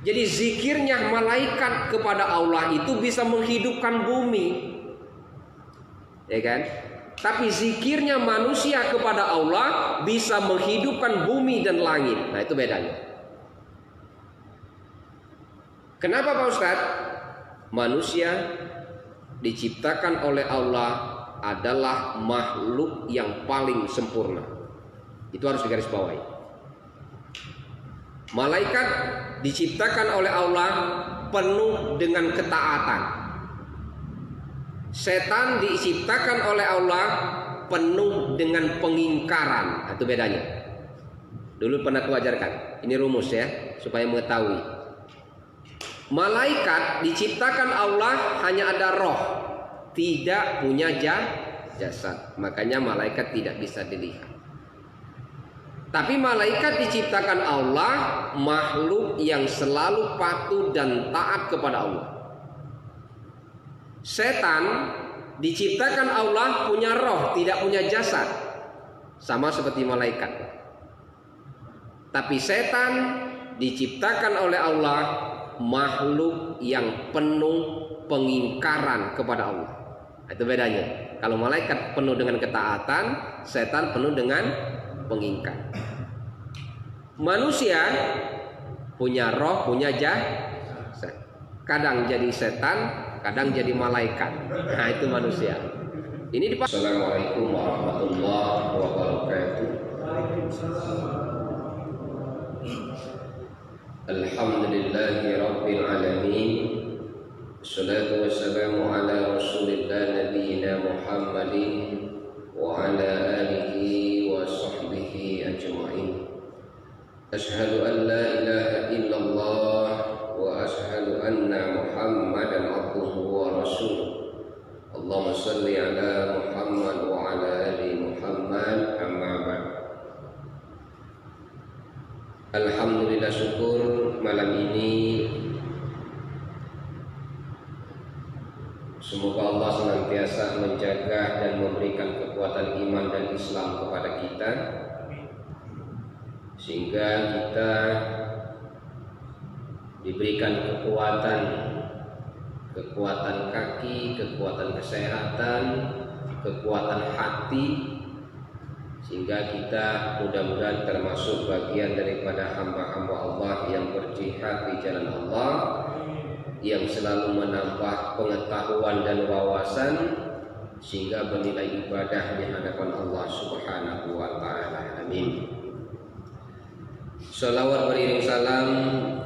Jadi zikirnya malaikat kepada Allah itu bisa menghidupkan bumi, ya kan? Tapi zikirnya manusia kepada Allah bisa menghidupkan bumi dan langit. Nah, itu bedanya. Kenapa Pak Ustadz? Manusia diciptakan oleh Allah adalah makhluk yang paling sempurna. Itu harus digarisbawahi. Malaikat diciptakan oleh Allah penuh dengan ketaatan. Setan diciptakan oleh Allah penuh dengan pengingkaran. Itu bedanya. Dulu pernah aku ajarkan. Ini rumus ya, supaya mengetahui. Malaikat diciptakan Allah hanya ada roh, tidak punya jasad. Makanya malaikat tidak bisa dilihat. Tapi malaikat diciptakan Allah makhluk yang selalu patuh dan taat kepada Allah. Setan diciptakan Allah punya roh, tidak punya jasad, sama seperti malaikat. Tapi setan diciptakan oleh Allah makhluk yang penuh pengingkaran kepada Allah. Itu bedanya. Kalau malaikat penuh dengan ketaatan, setan penuh dengan pengingkar. Manusia punya roh, punya jasad. Kadang jadi setan, kadang jadi malaikat. Nah, itu manusia. Ini Assalamualaikum warahmatullahi wabarakatuh. Alhamdulillahi rabbil alamin. Assalatu wassalamu ala rasulillah nabiyina Muhammadin wa ala alihi wa sahbihi ajma'in. Ashhadu an la ilaha illallah wa ashhadu anna Muhammadan abduhu wa rasuluh. Allahumma salli ala Muhammad wa ala ali Muhammad, amma ba'd. Alhamdulillah, syukur malam ini semoga Allah senantiasa menjaga dan memberikan kekuatan iman dan Islam kepada kita, sehingga kita diberikan kekuatan kaki, kekuatan kesehatan, kekuatan hati, sehingga kita mudah-mudahan termasuk bagian daripada hamba-hamba Allah yang berjihad di jalan Allah, yang selalu menambah pengetahuan dan wawasan sehingga bernilai ibadah di hadapan Allah Subhanahu wa taala. Amin. Sholawat beriring salam,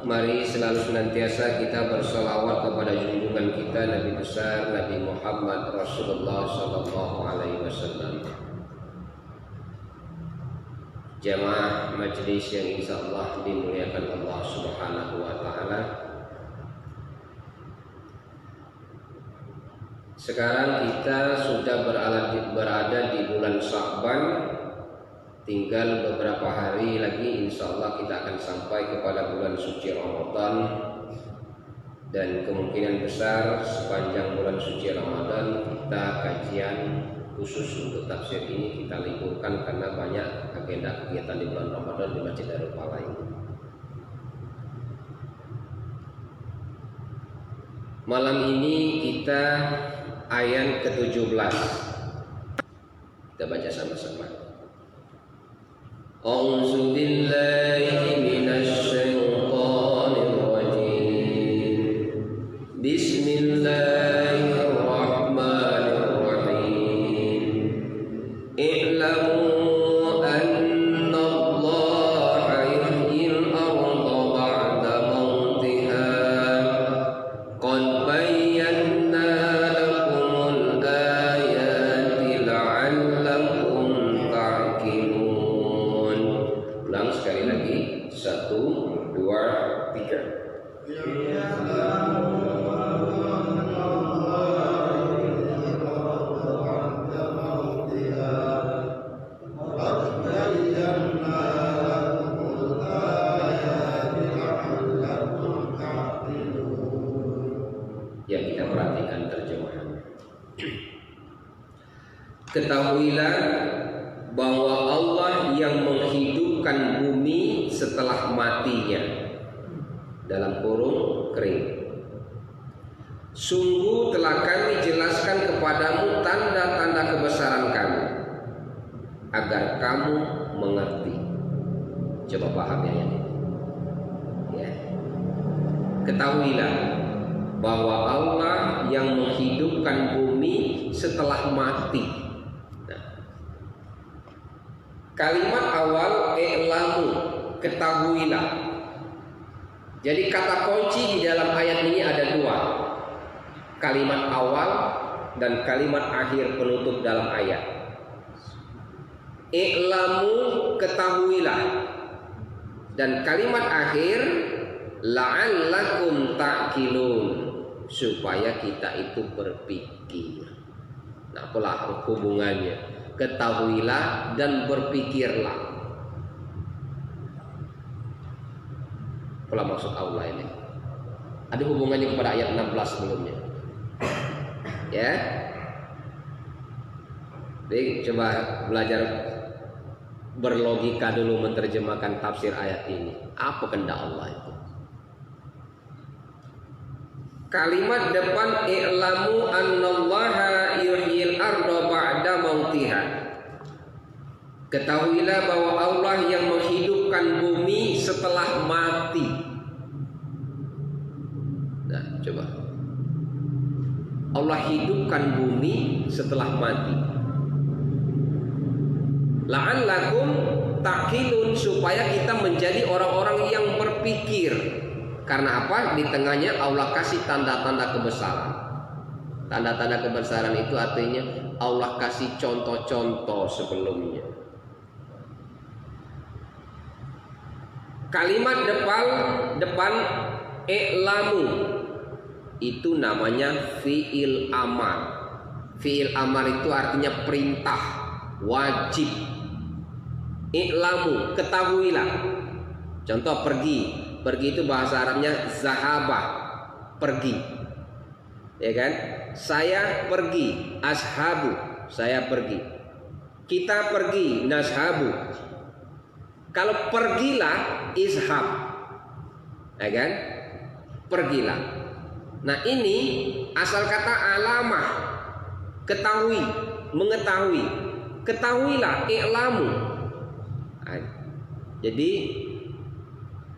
mari selalu senantiasa kita bersolawat kepada junjungan kita Nabi besar Nabi Muhammad Rasulullah sallallahu alaihi wasallam. Jamaah majelis yang insyaallah dimuliakan Allah Subhanahu wa taala. Sekarang kita sudah berada di bulan Sya'ban. Tinggal beberapa hari lagi insyaallah kita akan sampai kepada bulan suci Ramadan. Dan kemungkinan besar sepanjang bulan suci Ramadan kita kajian khusus untuk tafsir ini kita liburkan karena banyak agenda kegiatan di bulan Ramadan di Masjid Darul Falah ini. Malam ini kita ayat ke-17. Kita baca sama-sama. A'udzu billahi minasy syaithanir rajim. Bismillahirrahmanirrahim. I'lamu ketahuilah bahwa Allah yang menghidupkan bumi setelah matinya dalam kurung kering. Sungguh telah kami jelaskan kepadamu tanda-tanda kebesaran kami agar kamu mengerti. Coba paham ya ini. Ya. Ketahuilah bahwa Allah yang menghidupkan bumi setelah mati. Nah, kalimat awal i'lamu, ketahuilah. Jadi kata kunci di dalam ayat ini ada dua. Kalimat awal dan kalimat akhir penutup dalam ayat. I'lamu, ketahuilah. Dan kalimat akhir la'allakum ta'qilun, supaya kita itu berpikir. Nah, apalah hubungannya? Ketahuilah dan berpikirlah. Apalah maksud Allah ini? Ada hubungannya kepada ayat 16 sebelumnya. Ya. Jadi coba belajar berlogika dulu menerjemahkan tafsir ayat ini. Apa kehendak Allah itu? Kalimat depan i'lamu annallaha yuhyil arda ba'da mautiha. Ketahuilah bahwa Allah yang menghidupkan bumi setelah mati. Nah, coba. Allah hidupkan bumi setelah mati. La'allakum ta'qilun, supaya kita menjadi orang-orang yang berpikir. Karena apa? Di tengahnya Allah kasih tanda-tanda kebesaran. Tanda-tanda kebesaran itu artinya Allah kasih contoh-contoh sebelumnya. Kalimat depan i'lamu itu namanya fi'il amar. Fi'il amar itu artinya perintah, wajib. I'lamu, ketahuilah. Contoh pergi. Pergi itu bahasa Arabnya zahabah, pergi. Ya kan? Saya pergi, ashabu, saya pergi. Kita pergi, nashabu. Kalau pergilah, ishab. Ya kan? Pergilah. Nah, ini asal kata alamah, ketahui, mengetahui. Ketahuilah, i'lamu. Jadi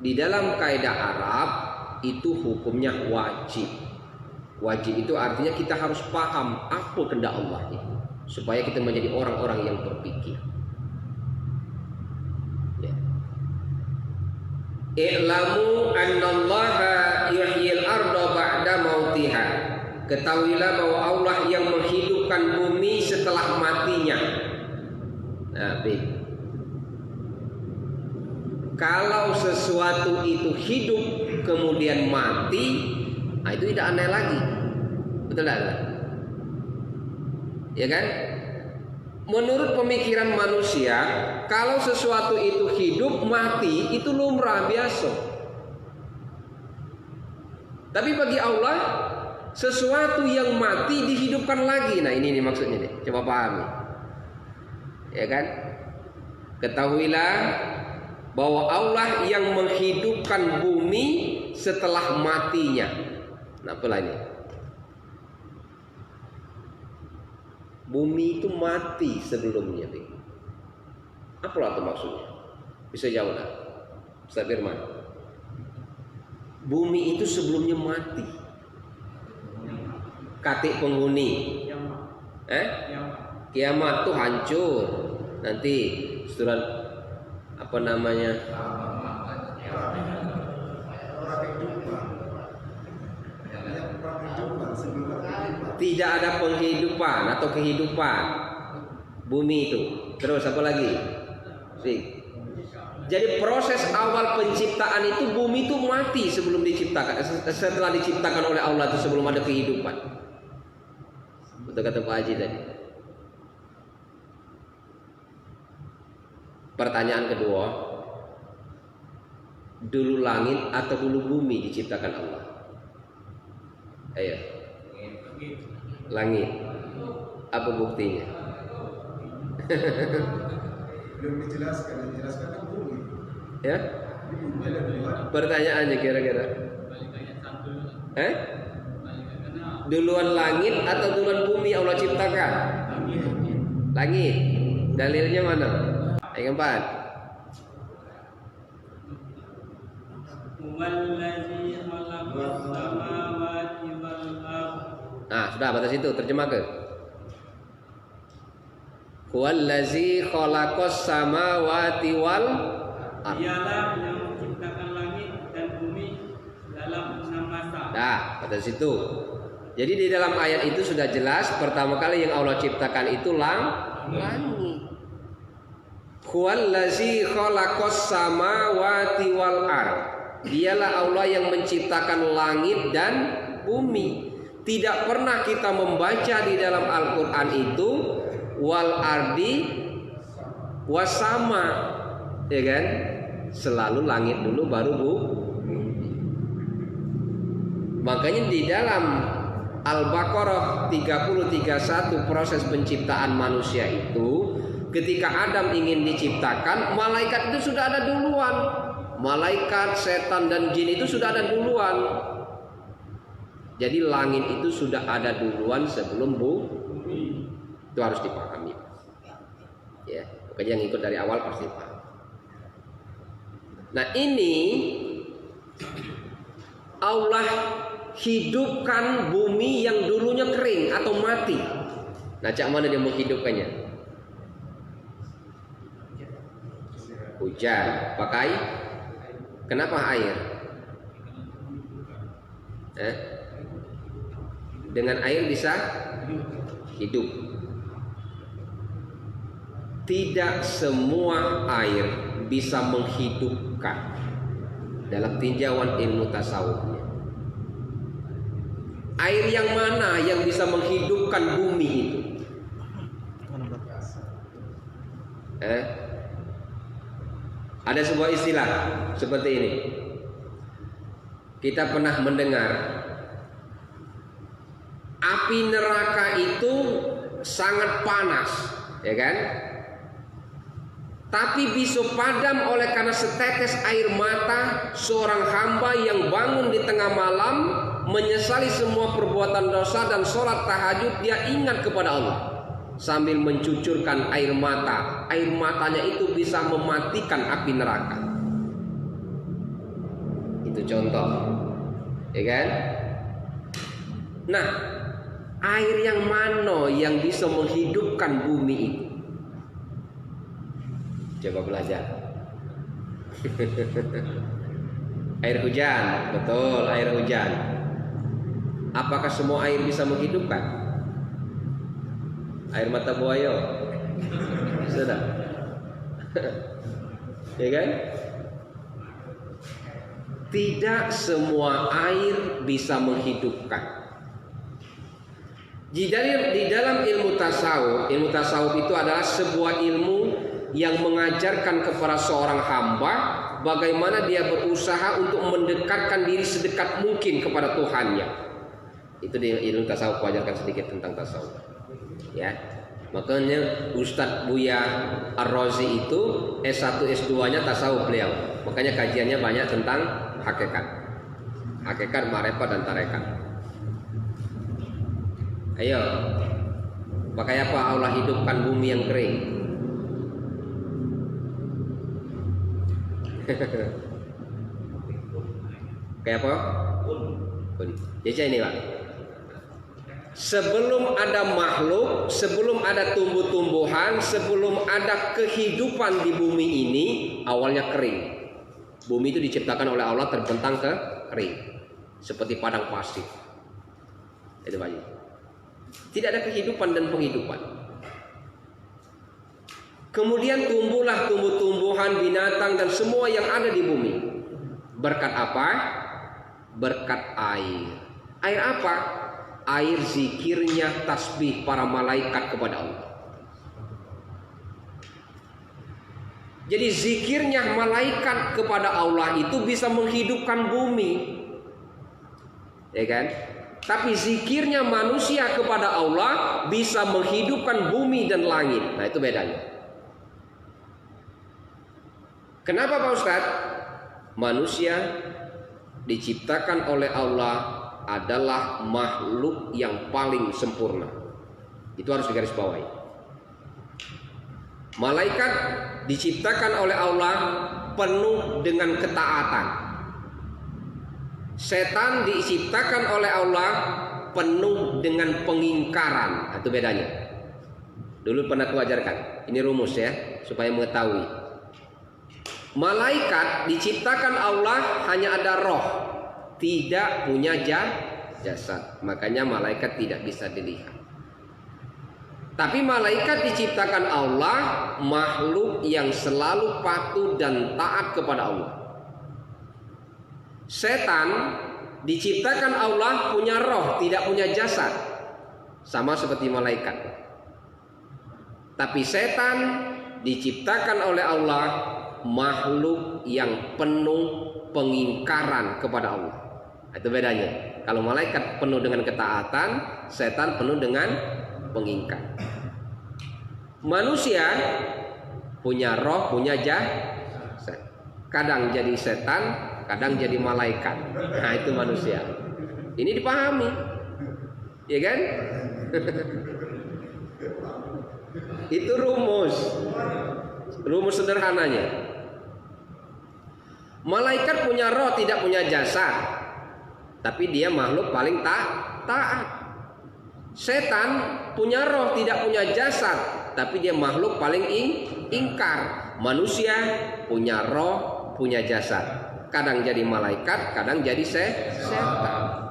di dalam kaidah Arab itu hukumnya wajib. Wajib itu artinya kita harus paham apa kehendak Allah itu, supaya kita menjadi orang-orang yang berpikir. Ya. I'lamu annallaha yuhyil arda ba'da mautiha. Ketahuilah bahwa Allah yang menghidupkan bumi setelah matinya. Nah, kalau sesuatu itu hidup kemudian mati, nah itu tidak aneh lagi. Betul tidak? Ya kan? Menurut pemikiran manusia, kalau sesuatu itu hidup mati itu lumrah biasa. Tapi bagi Allah, sesuatu yang mati dihidupkan lagi. Nah, ini nih maksudnya nih. Coba pahami. Ya kan? Ketahuilah bahwa Allah yang menghidupkan bumi setelah matinya. Nah, apalah ini? Bumi itu mati sebelumnya. Apalah itu maksudnya? Bisa jawab lah, Ustaz Firman. Bumi itu sebelumnya mati. Katik penghuni. Kiamat tuh hancur. Nanti surat apa namanya? Tidak ada penghidupan atau kehidupan bumi itu. Terus apa lagi? Jadi proses awal penciptaan itu bumi itu mati sebelum diciptakan. Setelah diciptakan oleh Allah itu sebelum ada kehidupan. Betul kata Pak Haji tadi. Pertanyaan kedua, dulu langit atau dulu bumi diciptakan Allah? Ayo. Langit. Apa buktinya? Belum dijelaskan kan bumi. Ya? Pertanyaannya kira-kira. Duluan langit atau duluan bumi Allah ciptakan? Langit. Dalilnya mana? Yang keempat. Nah, sudah batas itu terjemah ke. Huwallazi khalaqas samawati wal ardh. Dialah yang menciptakan langit dan bumi dalam 6 masa. Nah, batas itu. Jadi di dalam ayat itu sudah jelas pertama kali yang Allah ciptakan itu langit. Huwallazi khalaqas samawati wal ardh. Dialah Allah yang menciptakan langit dan bumi. Tidak pernah kita membaca di dalam Al-Qur'an itu wal ardi wasama, ya kan? Selalu langit dulu baru bumi. Makanya di dalam Al-Baqarah 30:31 proses penciptaan manusia itu, ketika Adam ingin diciptakan, malaikat itu sudah ada duluan. Malaikat, setan dan jin itu sudah ada duluan. Jadi langit itu sudah ada duluan sebelum bumi. Itu harus dipahami. Ya, makanya yang ikut dari awal pasti paham. Nah, ini Allah hidupkan bumi yang dulunya kering atau mati. Nah, cak mana dia menghidupkannya? Hujan. Pakai? Kenapa air? Dengan air bisa hidup. Tidak semua air bisa menghidupkan dalam tinjauan ilmu tasawufnya. Air yang mana yang bisa menghidupkan bumi itu? Ada sebuah istilah seperti ini. Kita pernah mendengar api neraka itu sangat panas, ya kan? Tapi bisa padam oleh karena setetes air mata seorang hamba yang bangun di tengah malam, menyesali semua perbuatan dosa dan sholat tahajud, dia ingat kepada Allah sambil mencucurkan air mata. Air matanya itu bisa mematikan api neraka. Itu contoh, ya kan? Nah, air yang mana yang bisa menghidupkan bumi itu? Coba belajar. Air hujan, betul, air hujan. Apakah semua air bisa menghidupkan? Air mata buaya, sudah, ya kan? Tidak semua air bisa menghidupkan. Di dalam ilmu tasawuf itu adalah sebuah ilmu yang mengajarkan kepada seorang hamba bagaimana dia berusaha untuk mendekatkan diri sedekat mungkin kepada Tuhannya. Itu di ilmu tasawuf, ajarkan sedikit tentang tasawuf. Ya, makanya Ustadz Buya Ar-Razi itu S1 S2-nya tasawuf beliau. Makanya kajiannya banyak tentang hakikat, ma'rifat dan tarekat. Ayo, pakai apa Allah hidupkan bumi yang kering? Kayak apa? Jadi ini Pak, sebelum ada makhluk, sebelun ada tumbuh-tumbuhan, sebelum ada kehidupan di bumi ini, awalnya kering. Bumi itu diciptakan oleh Allah terbentang ke kering, seperti padang pasir. Itu Pak. Tidak ada kehidupan dan penghidupan. Kemudian tumbuhlah tumbuh-tumbuhan, binatang dan semua yang ada di bumi. Berkat apa? Berkat air. Air apa? Air zikirnya tasbih para malaikat kepada Allah. Jadi zikirnya malaikat kepada Allah itu bisa menghidupkan bumi, ya kan? Tapi zikirnya manusia kepada Allah bisa menghidupkan bumi dan langit. Nah, itu bedanya. Kenapa Pak Ustadz? Manusia diciptakan oleh Allah adalah makhluk yang paling sempurna. Itu harus digarisbawahi. Malaikat diciptakan oleh Allah penuh dengan ketaatan. Setan diciptakan oleh Allah penuh dengan pengingkaran. Itu bedanya. Dulu pernah aku ajarkan. Ini rumus ya, supaya mengetahui. Malaikat diciptakan Allah hanya ada roh, tidak punya jasad. Makanya malaikat tidak bisa dilihat. Tapi malaikat diciptakan Allah makhluk yang selalu patuh dan taat kepada Allah. Setan diciptakan Allah punya roh, tidak punya jasad. Sama seperti malaikat. Tapi setan diciptakan oleh Allah makhluk yang penuh pengingkaran kepada Allah. Itu bedanya. Kalau malaikat penuh dengan ketaatan, setan penuh dengan pengingkar. Manusia punya roh, punya jasad. Kadang jadi setan, kadang jadi malaikat. Nah, itu manusia. Ini dipahami, ya kan? Itu rumus sederhananya. Malaikat punya roh, tidak punya jasad, tapi dia makhluk paling taat. Setan punya roh, tidak punya jasad, tapi dia makhluk paling ingkar. Manusia punya roh, punya jasad. Kadang jadi malaikat, kadang jadi setan.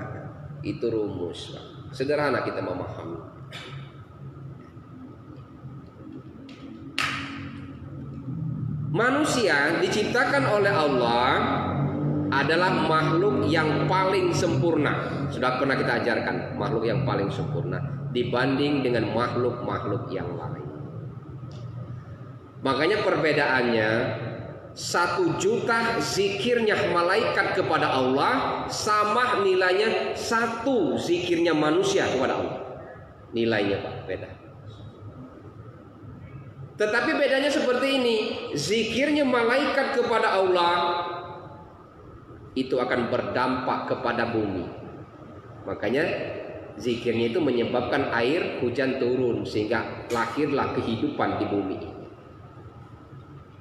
Itu rumus. Sederhana kita memahami. Manusia diciptakan oleh Allah adalah makhluk yang paling sempurna. Sudah pernah kita ajarkan, makhluk yang paling sempurna dibanding dengan makhluk-makhluk yang lain. Makanya perbedaannya 1 juta zikirnya malaikat kepada Allah sama nilainya 1 zikirnya manusia kepada Allah. Nilainya Pak, beda. Tetapi bedanya seperti ini, zikirnya malaikat kepada Allah itu akan berdampak kepada bumi. Makanya zikirnya itu menyebabkan air hujan turun sehingga lahirlah kehidupan di bumi.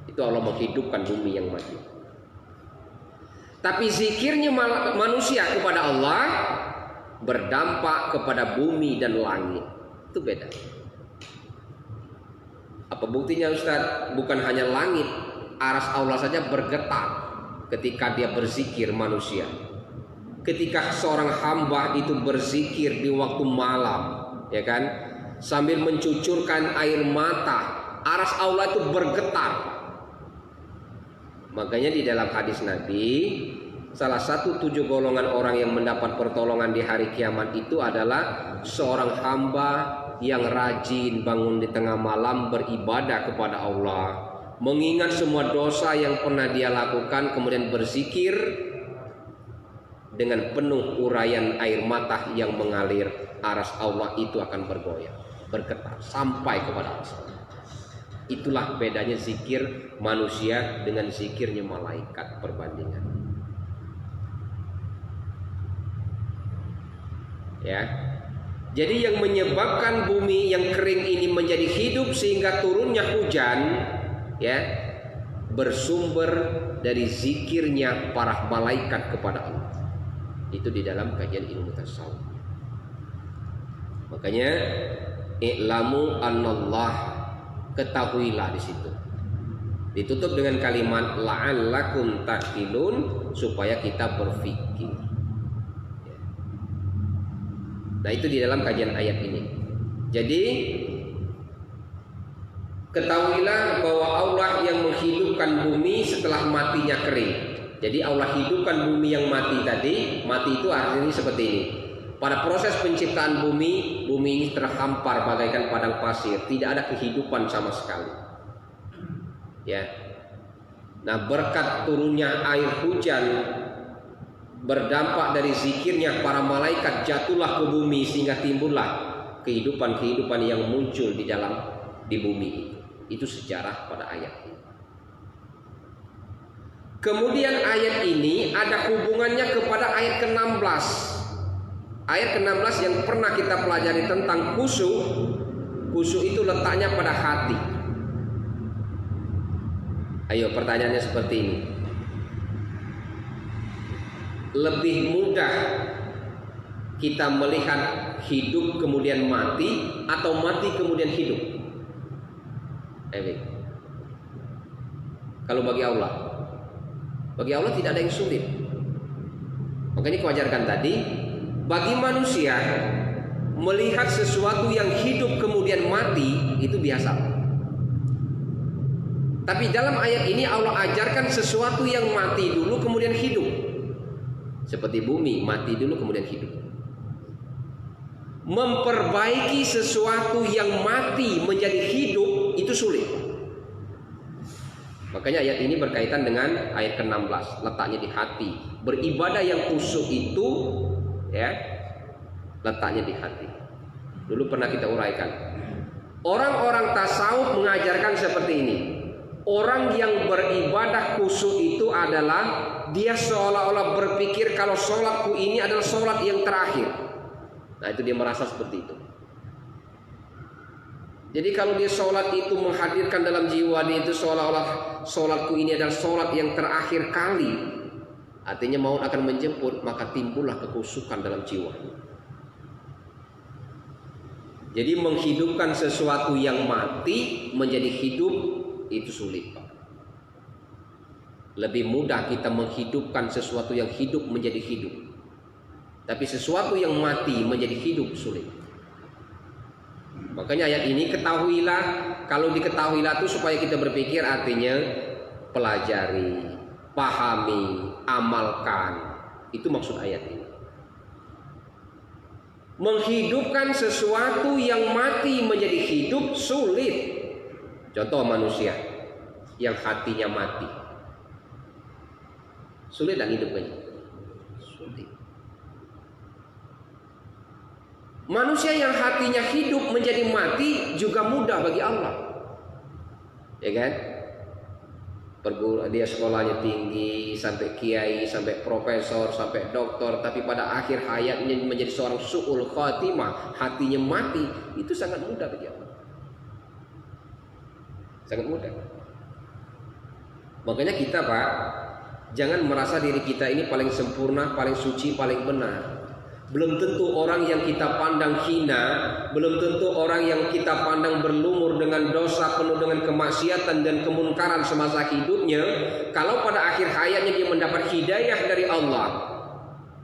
Itu Allah menghidupkan bumi yang mati. Tapi zikirnya manusia kepada Allah berdampak kepada bumi dan langit. Itu beda. Apa buktinya Ustaz? Bukan hanya langit, aras Allah saja bergetar ketika dia berzikir manusia. Ketika seorang hamba itu berzikir di waktu malam, ya kan, sambil mencucurkan air mata, aras Allah itu bergetar. Makanya di dalam hadis Nabi, salah satu 7 golongan orang yang mendapat pertolongan di hari kiamat itu adalah seorang hamba yang rajin bangun di tengah malam beribadah kepada Allah, mengingat semua dosa yang pernah dia lakukan, kemudian berzikir dengan penuh uraian air mata yang mengalir. Aras Allah itu akan bergoyang, bergetar sampai kepada Allah. Itulah bedanya zikir manusia dengan zikirnya malaikat, perbandingan. Ya. Jadi yang menyebabkan bumi yang kering ini menjadi hidup sehingga turunnya hujan, ya, bersumber dari zikirnya para malaikat kepada Allah. Itu di dalam kajian ilmu tasawuf. Makanya i'lamu annallah, ketahuilah di situ. Ditutup dengan kalimat la'allakum taqilun, supaya kita berpikir. Nah, itu di dalam kajian ayat ini. Jadi ketahuilah bahwa Allah yang menghidupkan bumi setelah matinya kering. Jadi Allah hidupkan bumi yang mati tadi. Mati itu artinya seperti ini. Pada proses penciptaan bumi, bumi ini terhampar bagaikan padang pasir, tidak ada kehidupan sama sekali. Ya. Nah, berkat turunnya air hujan berdampak dari zikirnya para malaikat, jatuhlah ke bumi sehingga timbullah kehidupan-kehidupan yang muncul di bumi. Itu sejarah pada ayat ini. Kemudian ayat ini ada hubungannya kepada ayat ke-16 Ayat ke-16 yang pernah kita pelajari tentang khusyuk. Khusyuk itu letaknya pada hati. Ayo, pertanyaannya seperti ini. Lebih mudah kita melihat hidup kemudian mati atau mati kemudian hidup? Kalau bagi Allah tidak ada yang sulit. Makanya kewajarkan tadi, bagi manusia melihat sesuatu yang hidup kemudian mati itu biasa. Tapi dalam ayat ini Allah ajarkan sesuatu yang mati dulu kemudian hidup. Seperti bumi, mati dulu kemudian hidup. Memperbaiki sesuatu yang mati menjadi hidup itu sulit. Makanya ayat ini berkaitan dengan ayat ke-16, letaknya di hati. Beribadah yang khusyuk itu ya, letaknya di hati. Dulu pernah kita uraikan. Orang-orang tasawuf mengajarkan seperti ini. Orang yang beribadah khusyuk itu adalah dia seolah-olah berpikir kalau sholatku ini adalah sholat yang terakhir. Nah, itu dia merasa seperti itu. Jadi kalau dia sholat itu menghadirkan dalam jiwa dia itu seolah-olah sholatku ini adalah sholat yang terakhir kali, artinya maut akan menjemput, maka timbullah kekhusyukan dalam jiwa. Jadi menghidupkan sesuatu yang mati menjadi hidup itu sulit, Pak. Lebih mudah kita menghidupkan sesuatu yang hidup menjadi hidup. Tapi sesuatu yang mati menjadi hidup sulit. Makanya ayat ini ketahuilah, kalau diketahuilah itu supaya kita berpikir, artinya pelajari, pahami, amalkan. Itu maksud ayat ini. Menghidupkan sesuatu yang mati menjadi hidup sulit. Contoh manusia yang hatinya mati. Sulit dan hidupnya. Sulit. Manusia yang hatinya hidup menjadi mati juga mudah bagi Allah. Ya kan? Dia sekolahnya tinggi, sampai kiai, sampai profesor, sampai doktor, tapi pada akhir hayatnya menjadi seorang su'ul khatimah, hatinya mati, itu sangat mudah bagi Allah. Sangat mudah. Makanya kita, Pak, jangan merasa diri kita ini paling sempurna, paling suci, paling benar. Belum tentu orang yang kita pandang hina, belum tentu orang yang kita pandang berlumur dengan dosa, penuh dengan kemaksiatan dan kemunkaran semasa hidupnya, kalau pada akhir hayatnya dia mendapat hidayah dari Allah,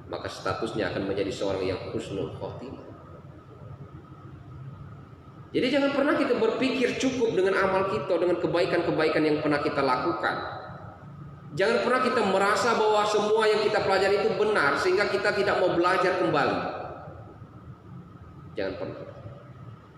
maka statusnya akan menjadi seorang yang husnul khotimah. Jadi jangan pernah kita berpikir cukup dengan amal kita, dengan kebaikan-kebaikan yang pernah kita lakukan. Jangan pernah kita merasa bahwa semua yang kita pelajari itu benar sehingga kita tidak mau belajar kembali. Jangan pernah.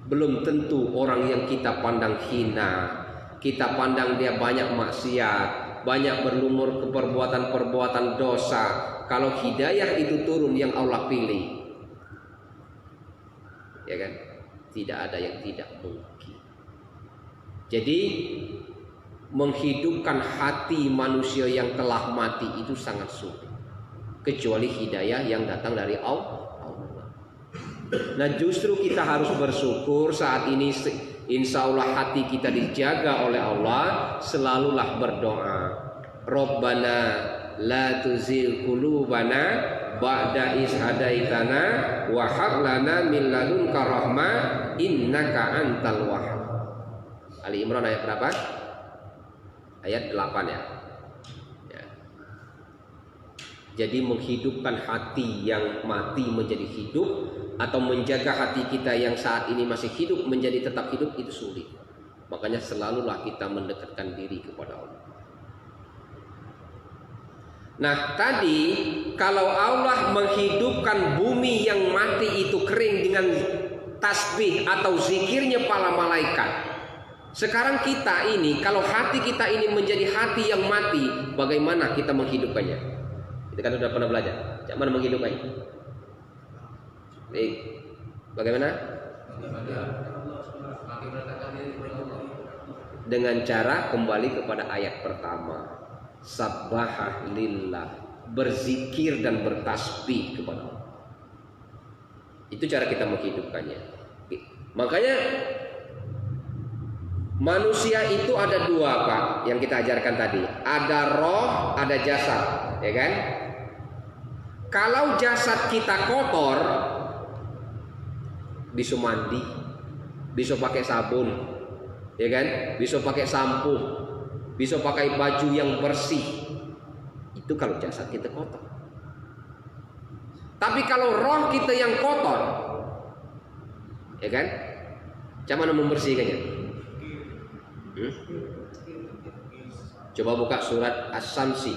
Belum tentu orang yang kita pandang hina, kita pandang dia banyak maksiat, banyak berlumur ke perbuatan-perbuatan dosa, kalau hidayah itu turun yang Allah pilih, ya kan? Tidak ada yang tidak mungkin. Jadi menghidupkan hati manusia yang telah mati itu sangat sulit, kecuali hidayah yang datang dari Allah. Nah, justru kita harus bersyukur saat ini, insya Allah hati kita dijaga oleh Allah. Selalulah berdoa, Rabbana la tuzigh qulubana ba'da iz hadaitana wa hab lana min ladunka rahmah innaka antal wahhab. Ali Imran ayat berapa? Ayat 8 ya. Jadi menghidupkan hati yang mati menjadi hidup, atau menjaga hati kita yang saat ini masih hidup menjadi tetap hidup, itu sulit. Makanya selalulah kita mendekatkan diri kepada Allah. Nah, tadi kalau Allah menghidupkan bumi yang mati itu kering dengan tasbih atau zikirnya para malaikat, sekarang kita ini, kalau hati kita ini menjadi hati yang mati, bagaimana kita menghidupkannya? Kita kan sudah pernah belajar. Bagaimana menghidupkannya? Baik. Bagaimana? Dengan cara kembali kepada ayat pertama. Sabbahah lillah, berzikir dan bertasbih kepada Allah. Itu cara kita menghidupkannya. Makanya manusia itu ada dua, Pak, yang kita ajarkan tadi. Ada roh, ada jasad, ya kan? Kalau jasad kita kotor, bisa mandi, bisa pakai sabun, ya kan? Bisa pakai sampo, bisa pakai baju yang bersih. Itu kalau jasad kita kotor. Tapi kalau roh kita yang kotor, ya kan? Cara membersihkannya? Coba buka surat As-Samsi.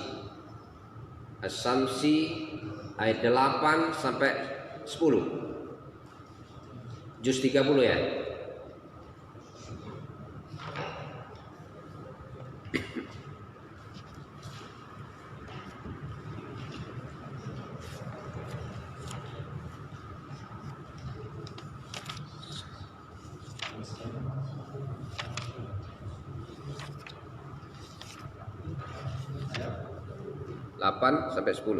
As-Samsi ayat 8 sampai 10. Juz 30 ya. Delapan sampai 10.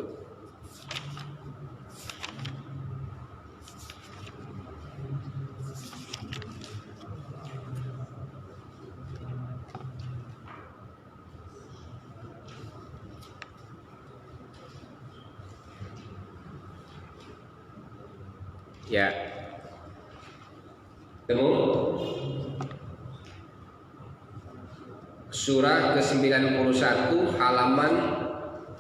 Ya. Temu surah ke-91 halaman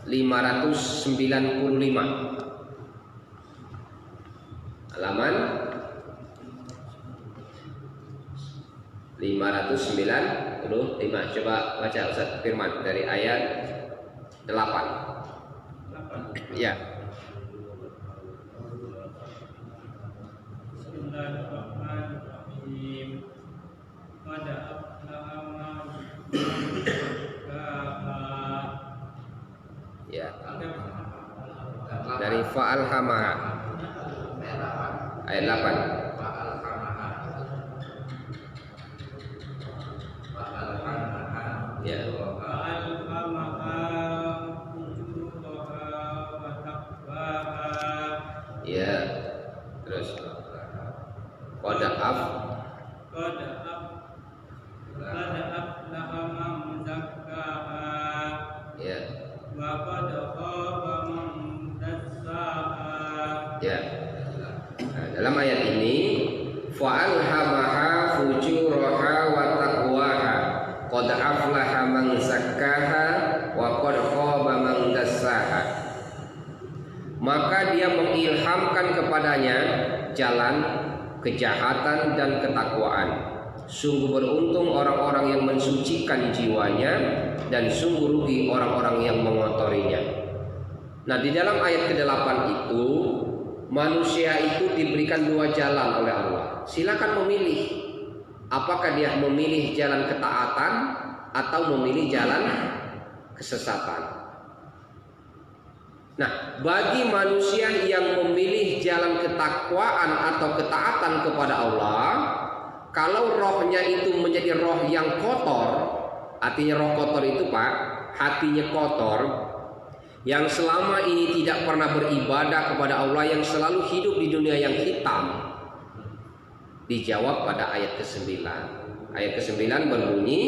595. Halaman 595. Coba baca Ustaz Firman dari ayat 8. Ya. Bismillahirrahmanirrahim. Ya. Dari fa'alhamaha ayat 8. Ya. Ya. Terus qada'af ya. Ya. Nah, dalam ayat ini fa'alhamaha fujuraha wa taqwaha qad aflaha man zakkaha wa qad khaba man dassaha. Maka dia mengilhamkan kepadanya jalan kejahatan dan ketakwaan. Sungguh beruntung orang-orang yang mensucikan jiwanya, dan sungguh rugi orang-orang yang mengotorinya. Nah, di dalam ayat ke-8 itu manusia itu diberikan dua jalan oleh Allah. Silakan memilih. Apakah dia memilih jalan ketaatan atau memilih jalan kesesatan. Nah, bagi manusia yang memilih jalan ketakwaan atau ketaatan kepada Allah, kalau rohnya itu menjadi roh yang kotor, artinya roh kotor itu, Pak, hatinya kotor, yang selama ini tidak pernah beribadah kepada Allah, yang selalu hidup di dunia yang hitam. Dijawab pada ayat ke-9. Ayat ke-9 berbunyi,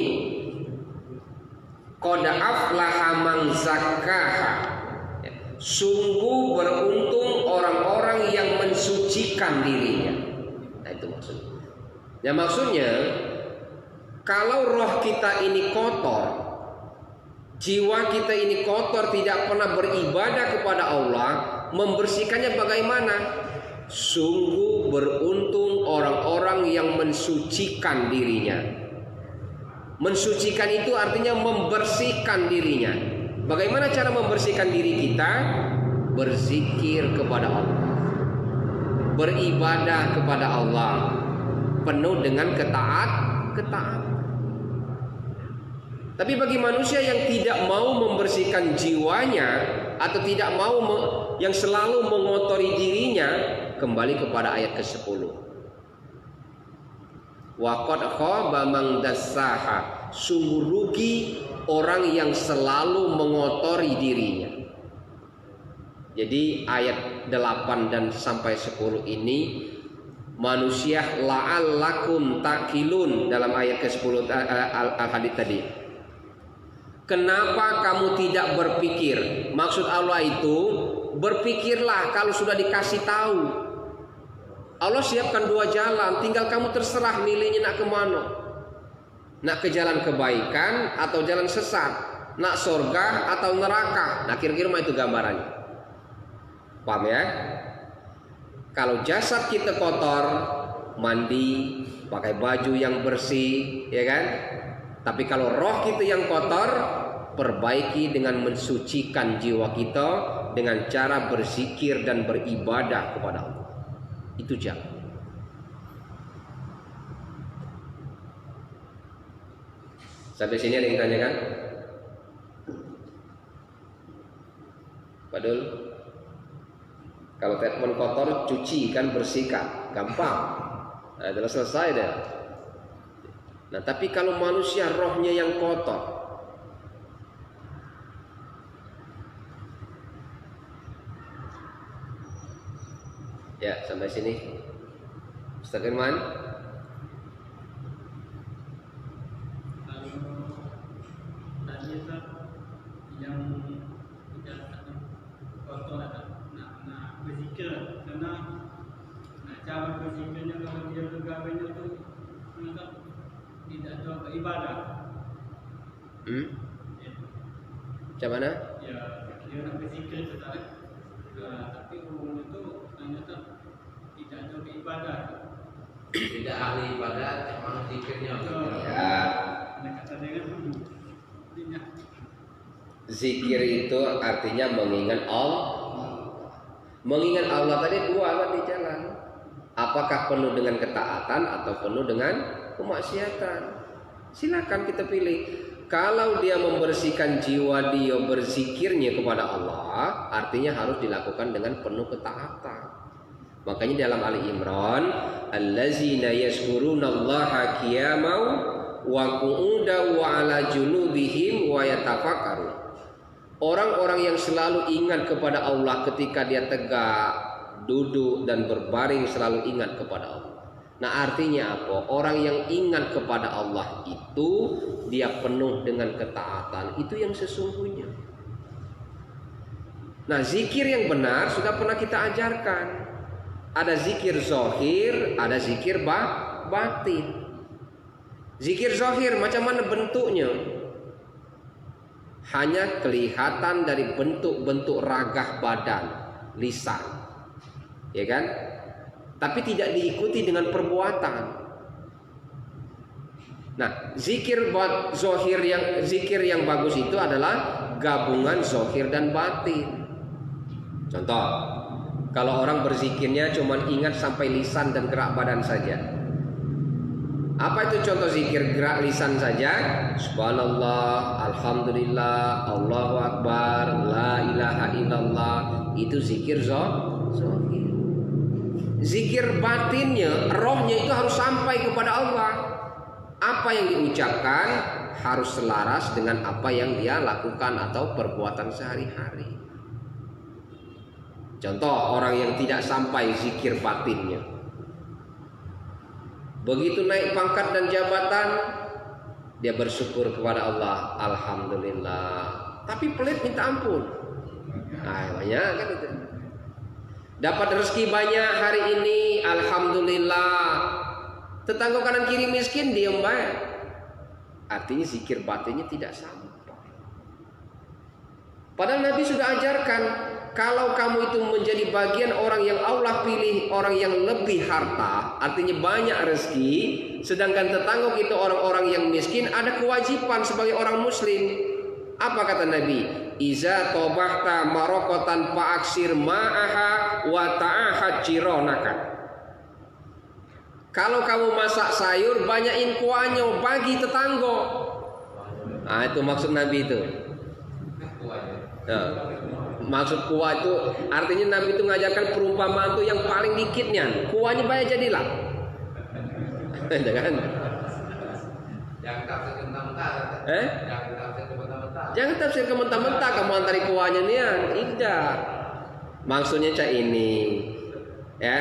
qad aflaha man zakkaha. Sungguh beruntung orang-orang yang mensucikan dirinya. Nah, itu maksudnya. Ya, maksudnya kalau roh kita ini kotor, jiwa kita ini kotor, tidak pernah beribadah kepada Allah, membersihkannya bagaimana? Sungguh beruntung orang-orang yang mensucikan dirinya. Mensucikan itu artinya membersihkan dirinya. Bagaimana cara membersihkan diri kita? Berzikir kepada Allah, beribadah kepada Allah, penuh dengan ketaatan. Tapi bagi manusia yang tidak mau membersihkan jiwanya, atau tidak mau yang selalu mengotori dirinya, kembali kepada ayat ke-10. Wa qad khaba man dassaha. Sungguh rugi orang yang selalu mengotori dirinya. Jadi ayat 8 dan sampai 10 ini manusia la'allakum ta'qilun dalam ayat ke-10 al-hadid tadi. Kenapa kamu tidak berpikir? Maksud Allah itu berpikirlah kalau sudah dikasih tahu. Allah siapkan dua jalan, tinggal kamu terserah milihnya nak kemana. Nak ke jalan kebaikan atau jalan sesat, nak surga atau neraka. Nah kira-kira itu gambarannya. Paham ya? Kalau jasad kita kotor, mandi, pakai baju yang bersih, ya kan? Tapi kalau roh kita yang kotor, perbaiki dengan mensucikan jiwa kita dengan cara berzikir dan beribadah kepada Allah. Itu jalan. Sampai sini ada yang tanyakan? Padahal kalau telepon kotor cuci kan, bersihkan, gampang. Nah, sudah selesai dah. Nah, tapi kalau manusia rohnya yang kotor, ya sampai sini. Ustaz Firman. Yang tidak kotor nak berzikir, karena nak cara berzikirnya kalau dia pegawainya tu tidak ada ibadah. Macam mana? Ya, dia nak berzikir tu tak. Tapi orang itu ternyata tidak ada ibadah. Tidak ahli ibadah, cuma zikirnya. Ya. Kata dia kan Zikir itu artinya mengingat Allah. Mengingat Allah tadi dua tadi jalan. Apakah penuh dengan ketaatan atau penuh dengan kemaksiatan? Silakan kita pilih. Kalau dia membersihkan jiwa dia berzikirnya kepada Allah, artinya harus dilakukan dengan penuh ketaatan. Makanya dalam Ali Imran, allazina yazkurunallaha qiyaman wa qu'udan wa ala junubihim wa yatafakkarun. Orang-orang yang selalu ingat kepada Allah ketika dia tegak, duduk dan berbaring, selalu ingat kepada Allah. Nah artinya apa? Orang yang ingat kepada Allah itu dia penuh dengan ketaatan. Itu yang sesungguhnya. Nah zikir yang benar sudah pernah kita ajarkan. Ada zikir zahir, ada zikir batin. Zikir zahir macam mana bentuknya? Hanya kelihatan dari bentuk-bentuk ragah badan, lisan, ya kan? Tapi tidak diikuti dengan perbuatan. Nah, zikir yang bagus itu adalah gabungan zahir dan batin. Contoh, kalau orang berzikirnya cuma ingat sampai lisan dan gerak badan saja. Apa itu contoh zikir gerak lisan saja? Subhanallah, alhamdulillah, Allahu akbar, la ilaha illallah. Itu zikir zahir. Zikir batinnya, rohnya itu harus sampai kepada Allah. Apa yang diucapkan harus selaras dengan apa yang dia lakukan atau perbuatan sehari-hari. Contoh orang yang tidak sampai zikir batinnya, begitu naik pangkat dan jabatan, dia bersyukur kepada Allah, alhamdulillah. Tapi pelit minta ampun. Nah, banyak kan itu. Dapat rezeki banyak hari ini, alhamdulillah. Tetangga kanan kiri miskin, diam baik. Artinya zikir batinnya tidak sampai. Padahal Nabi sudah ajarkan, kalau kamu itu menjadi bagian orang yang Allah pilih, orang yang lebih harta, artinya banyak rezeki, sedangkan tetangga kita orang-orang yang miskin, ada kewajiban sebagai orang muslim. Apa kata Nabi? Iza tobahta marokotan pa'aksir ma'aha wa ta'ahad jironaka. Kalau kamu masak sayur, banyakin kuahnya, bagi tetangga. Nah itu maksud Nabi itu. Nah, maksud kuah itu artinya Nabi itu mengajarkan perumpamaan itu yang paling dikitnya, kuahnya banyak jadilah. Jangan. Jangan tafsir mentah-mentah. Jangan tafsir ke mentah-mentah kamu antari kuahnya nih, tidak. Maksudnya cak ini, ya.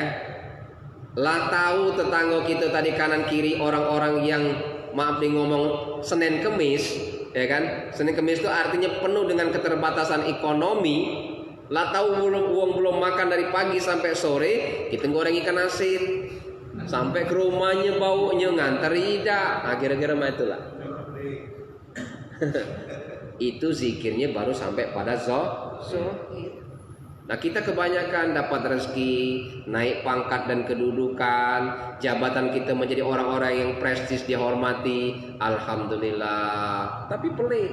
Lah tahu tetangga kita tadi kanan kiri orang-orang yang maaf di ngomong Senin Kemis, ya kan? Senin Kemis itu artinya penuh dengan keterbatasan ekonomi. Lah tahu belum makan dari pagi sampai sore, kita goreng ikan asin. Sampai ke rumahnya baunya ngantar ida. Kira-kira mah itulah. Itu zikirnya baru sampai pada zohir. Nah kita kebanyakan dapat rezeki, naik pangkat dan kedudukan, jabatan kita menjadi orang-orang yang prestis dihormati, alhamdulillah. Tapi pelit.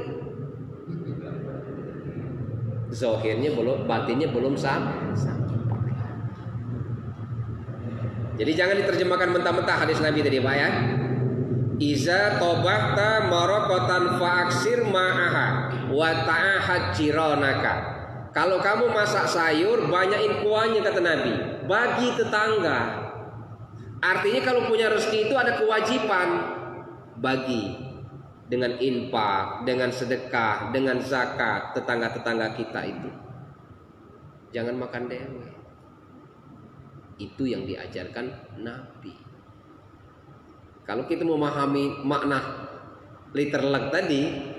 Zohirnya belum, batinnya belum sampai. Jadi jangan diterjemahkan mentah-mentah hadis Nabi tadi Pak ya. Iza tobakta marokotan faaksir ma'aha wa ta'ahad jironaka. Kalau kamu masak sayur banyakin kuahnya kata Nabi, bagi tetangga. Artinya kalau punya rezeki itu ada kewajiban bagi dengan infak, dengan sedekah, dengan zakat tetangga-tetangga kita itu. Jangan makan dewe. Itu yang diajarkan Nabi. Kalau kita memahami makna literlek tadi,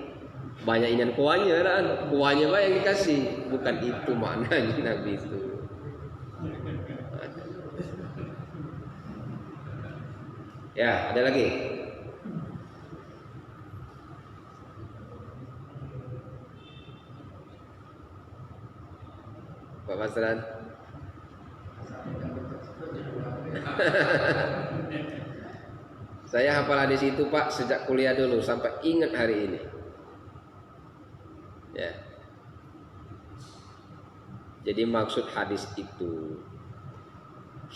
banyak inian kuahnya kan, kuahnya apa yang dikasih, bukan itu maknanya Nabi itu. Ya, ada lagi. Pak Masran. Saya hafal hadis itu Pak sejak kuliah dulu sampai ingat hari ini. Ya. Jadi maksud hadis itu,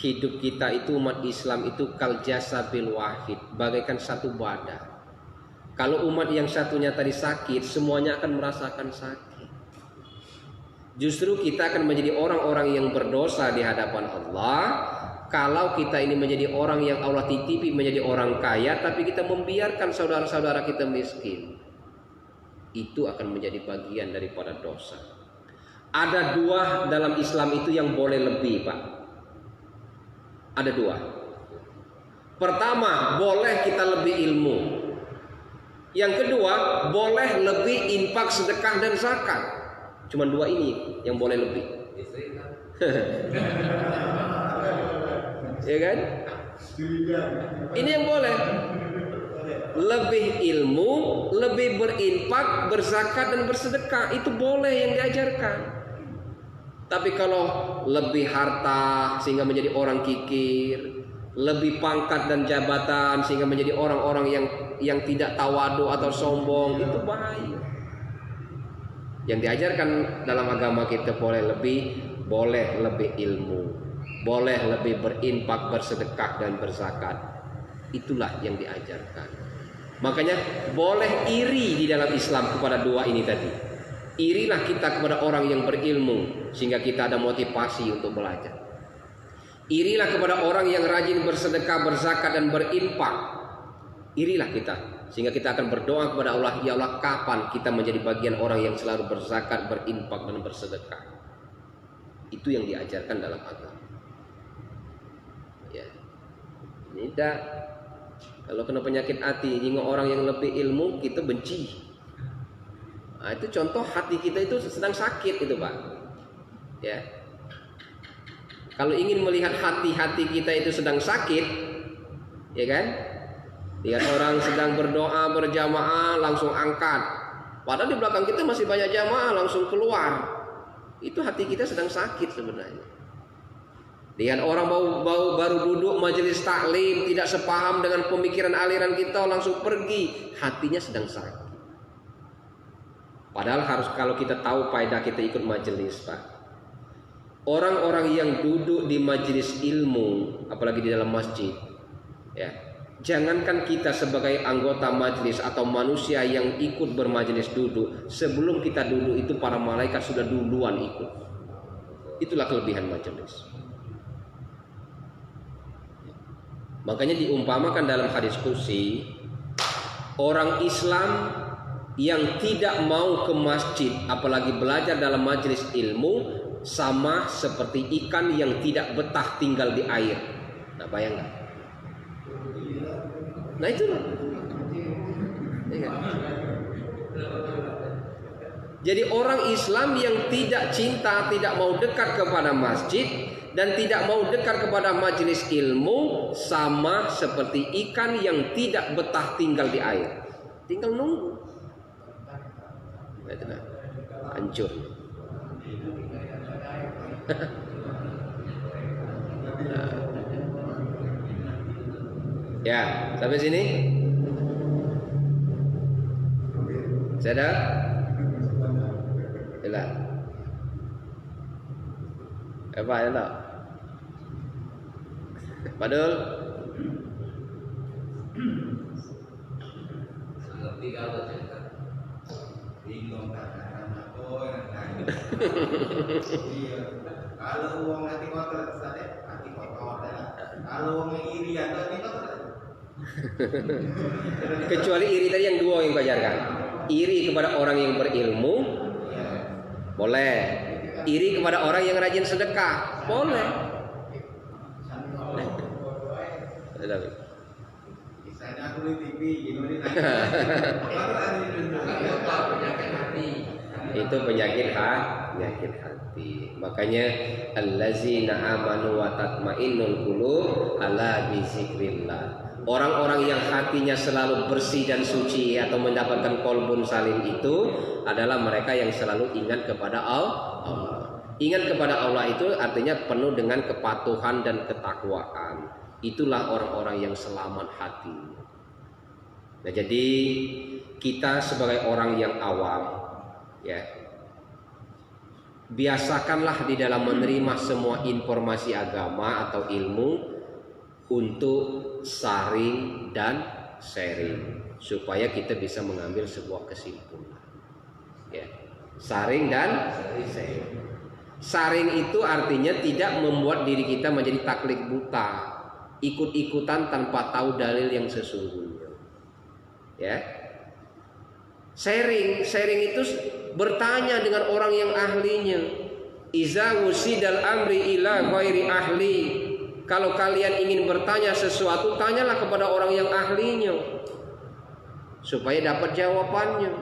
hidup kita itu umat Islam itu kal jasabil wahid, bagaikan satu badan. Kalau umat yang satunya tadi sakit, semuanya akan merasakan sakit. Justru kita akan menjadi orang-orang yang berdosa di hadapan Allah kalau kita ini menjadi orang yang Allah titipi menjadi orang kaya, tapi kita membiarkan saudara-saudara kita miskin. Itu akan menjadi bagian daripada dosa. Ada dua dalam Islam itu yang boleh lebih Pak. Ada dua. Pertama, boleh kita lebih ilmu. Yang kedua, boleh lebih infak, sedekah dan zakat. Cuman dua ini yang boleh lebih. Ya kan? Ini yang boleh. Lebih ilmu, lebih berinfak, berzakat dan bersedekah, itu boleh yang diajarkan. Tapi kalau lebih harta sehingga menjadi orang kikir, lebih pangkat dan jabatan sehingga menjadi orang-orang yang tidak tawadu atau sombong, itu bahaya. Yang diajarkan dalam agama kita boleh lebih ilmu, boleh lebih berinfak, bersedekah dan berzakat. Itulah yang diajarkan. Makanya boleh iri di dalam Islam kepada dua ini tadi. Irilah kita kepada orang yang berilmu sehingga kita ada motivasi untuk belajar. Irilah kepada orang yang rajin bersedekah, berzakat dan berinfak. Irilah kita sehingga kita akan berdoa kepada Allah, ya Allah, kapan kita menjadi bagian orang yang selalu berzakat, berinfak dan bersedekah. Itu yang diajarkan dalam agama. Ya. Ini dah. Kalau kena penyakit hati, jika orang yang lebih ilmu kita benci. Nah, itu contoh hati kita itu sedang sakit itu Pak. Ya. Kalau ingin melihat hati-hati kita itu sedang sakit, ya kan? Lihat orang sedang berdoa berjamaah langsung angkat. Padahal di belakang kita masih banyak jamaah langsung keluar. Itu hati kita sedang sakit sebenarnya. Lihat orang baru duduk majelis taklim tidak sepaham dengan pemikiran aliran kita langsung pergi, hatinya sedang sakit. Padahal harus kalau kita tahu faedah kita ikut majelis Pak. Orang-orang yang duduk di majelis ilmu, apalagi di dalam masjid, ya, jangankan kita sebagai anggota majelis atau manusia yang ikut bermajelis duduk, sebelum kita duduk itu para malaikat sudah duluan ikut. Itulah kelebihan majelis. Makanya diumpamakan dalam hadis qudsi, orang Islam yang tidak mau ke masjid apalagi belajar dalam majelis ilmu sama seperti ikan yang tidak betah tinggal di air. Nah, bayangkan. Nah, itulah. Ya. Jadi orang Islam yang tidak cinta, tidak mau dekat kepada masjid dan tidak mau dekat kepada majelis ilmu, sama seperti ikan yang tidak betah tinggal di air. Tinggal nunggu. Nah, hancur. Ya, sampai sini. Sudah? Jelas. Apa ya tak? Padahal Ngerti kalau cerita. Bingung kan iya. Kalau uang hati kotor saja, hati kotor dah. Kalau uang iri atau hati kotor. kecuali iri tadi yang dua yang kau ajarkan. Iri kepada orang yang berilmu, boleh. Iri kepada orang yang rajin sedekah, boleh. Misalnya aku di TV, gini penyakit hati. Itu penyakit hati. Makanya allazina amanu wa tatmainnul qulub ala bizikrillah. Orang-orang yang hatinya selalu bersih dan suci atau mendapatkan qalbun salim itu adalah mereka yang selalu ingat kepada Allah. Ingat kepada Allah itu artinya penuh dengan kepatuhan dan ketakwaan. Itulah orang-orang yang selamat hati. Nah, jadi kita sebagai orang yang awam, ya, biasakanlah di dalam menerima semua informasi agama atau ilmu untuk saring dan sharing supaya kita bisa mengambil sebuah kesimpulan. Ya, saring dan sharing. Saring itu artinya tidak membuat diri kita menjadi taklid buta, ikut-ikutan tanpa tahu dalil yang sesungguhnya. Ya. Sharing itu bertanya dengan orang yang ahlinya. Iza wusidal amri ila ghairi ahli. Kalau kalian ingin bertanya sesuatu, tanyalah kepada orang yang ahlinya supaya dapat jawabannya.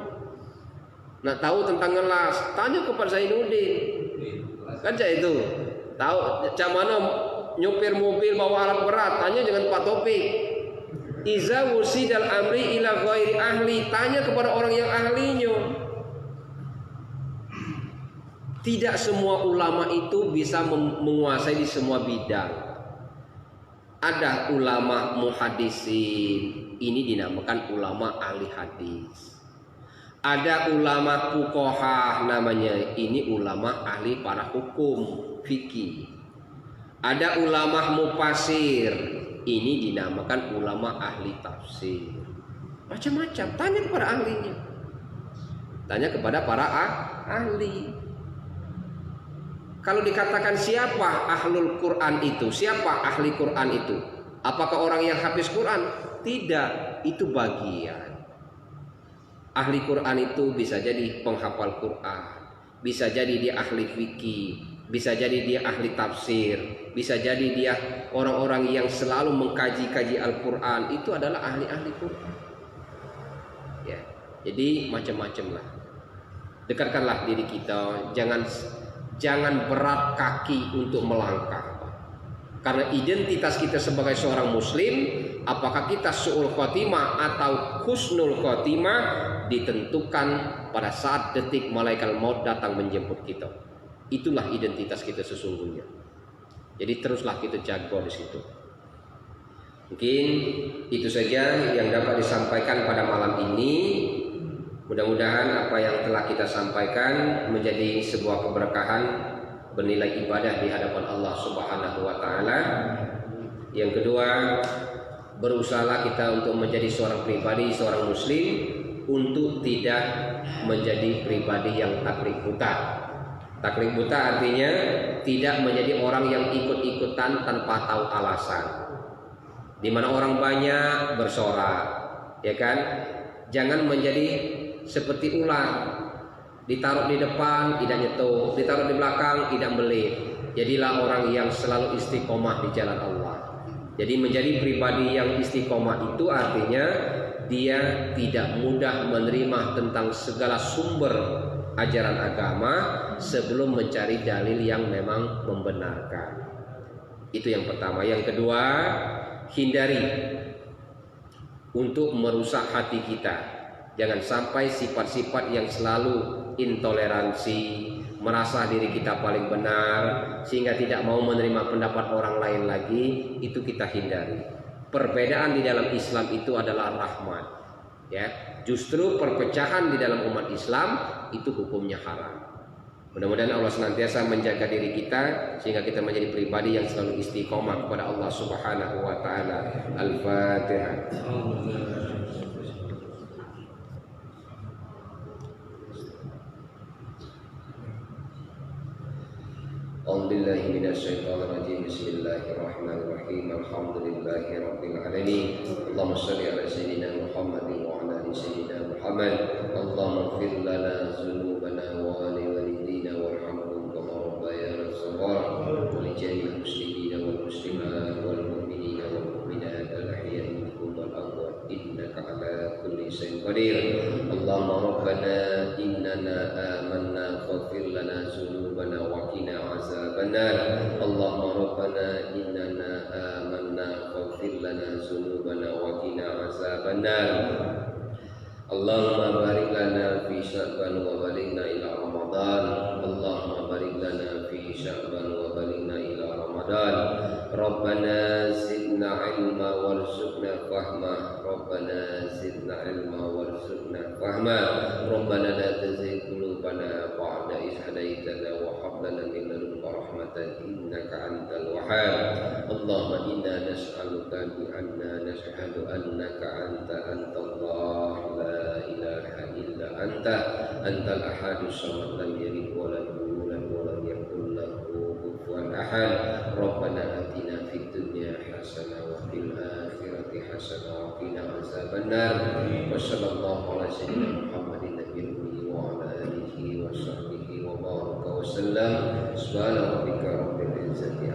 Nak tahu tentang ngelas, tanya kepada Zainuddin. Kan cak itu. Tahu cak mana nyupir mobil bawa alat berat, tanya dengan Pak Topik. Iza wusidal amri ila ghairi ahli, tanya kepada orang yang ahlinya. Tidak semua ulama itu bisa menguasai di semua bidang. Ada ulama muhaddisin, ini dinamakan ulama ahli hadis. Ada ulama fuqaha namanya, ini ulama ahli para hukum fikih. Ada ulama mufassir, ini dinamakan ulama ahli tafsir. Macam-macam, tanya kepada ahlinya. Tanya kepada para ahli. Kalau dikatakan siapa ahlul Quran itu, siapa ahli Quran itu? Apakah orang yang hafiz Quran? Tidak, itu bagian. Ahli Quran itu bisa jadi penghafal Quran, bisa jadi dia ahli fikih, bisa jadi dia ahli tafsir, bisa jadi dia orang-orang yang selalu mengkaji-kaji Al-Quran. Itu adalah ahli-ahli Quran. Ya, jadi macam-macam lah. Dekatkanlah diri kita, jangan berat kaki untuk melangkah. Karena identitas kita sebagai seorang muslim, apakah kita su'ul khotimah atau husnul khotimah, ditentukan pada saat detik malaikat maut datang menjemput kita. Itulah identitas kita sesungguhnya. Jadi teruslah kita jaga di situ. Mungkin itu saja yang dapat disampaikan pada malam ini. Mudah-mudahan apa yang telah kita sampaikan menjadi sebuah keberkahan, bernilai ibadah di hadapan Allah Subhanahu wa taala. Yang kedua, berusahalah kita untuk menjadi seorang pribadi, seorang muslim, untuk tidak menjadi pribadi yang taklid buta. Taklid buta artinya tidak menjadi orang yang ikut-ikutan tanpa tahu alasan. Di mana orang banyak bersorak, ya kan? Jangan menjadi seperti ular. Ditaruh di depan tidak nyetuk, ditaruh di belakang tidak melit. Jadilah orang yang selalu istiqomah di jalan Allah. Jadi menjadi pribadi yang istiqomah itu artinya dia tidak mudah menerima tentang segala sumber ajaran agama sebelum mencari dalil yang memang membenarkan. Itu yang pertama. Yang kedua, hindari untuk merusak hati kita. Jangan sampai sifat-sifat yang selalu intoleransi, merasa diri kita paling benar sehingga tidak mau menerima pendapat orang lain lagi, itu kita hindari. Perbedaan di dalam Islam itu adalah rahmat, ya. Justru perpecahan di dalam umat Islam itu hukumnya haram. Mudah-mudahan Allah senantiasa menjaga diri kita sehingga kita menjadi pribadi yang selalu istiqomah kepada Allah Subhanahu wa taala. Al-Fatihah. A'udzubillahi minasyaitonir rajim. Bismillahirrahmanirrahim. Alhamdulillahi rabbil alamin. Allahumma shalli ala sayyidina Muhammadin wa ala ali sayyidina Muhammad. Allahumma ighfir lana dzunubana wa li walidina warhamhum kama rabbayana shaghira wa li jami'il muslimina wal muslimat wal mu'minina wal mu'minat al ahya'i minhum wal amwat innaka ala kulli shay'in qadir. Allahumma rabbana innana amanna faghfir lana dzunubana wa qina azabannar. Allahumma rabbana innana amanna faghfir lana dzunubana wa qina azabannar. Allahumma barik lana fi Sya'ban wa balighna ila Ramadan. Allahumma barik lana fi Sya'ban wa balighna ila Ramadan. Rabbana zidna ilma warzuqna fahma. Rabbana zidna ilma warzuqna fahma. Rabbana la tuzigh qulubana ba'da idh hadaitana wa hab lana min ladunka rahmatan innaka antal wahhab. Allahumma inna nas'aluka bi anna nashhadu annaka antallah la ilaha illa anta antal ahadus samad lam yalid wa lam yulad wa lam yakul lahu kufuwan ahad. Rabbana atina fid dunya hasanah wa fil akhirati hasanah wa qina azabannar. Wa sallallahu ala sayyidina Muhammadin nabiyil ummi wa ala alihi wa sahbihi wa baraka wa sallam. Subhana rabbika rabbil izzati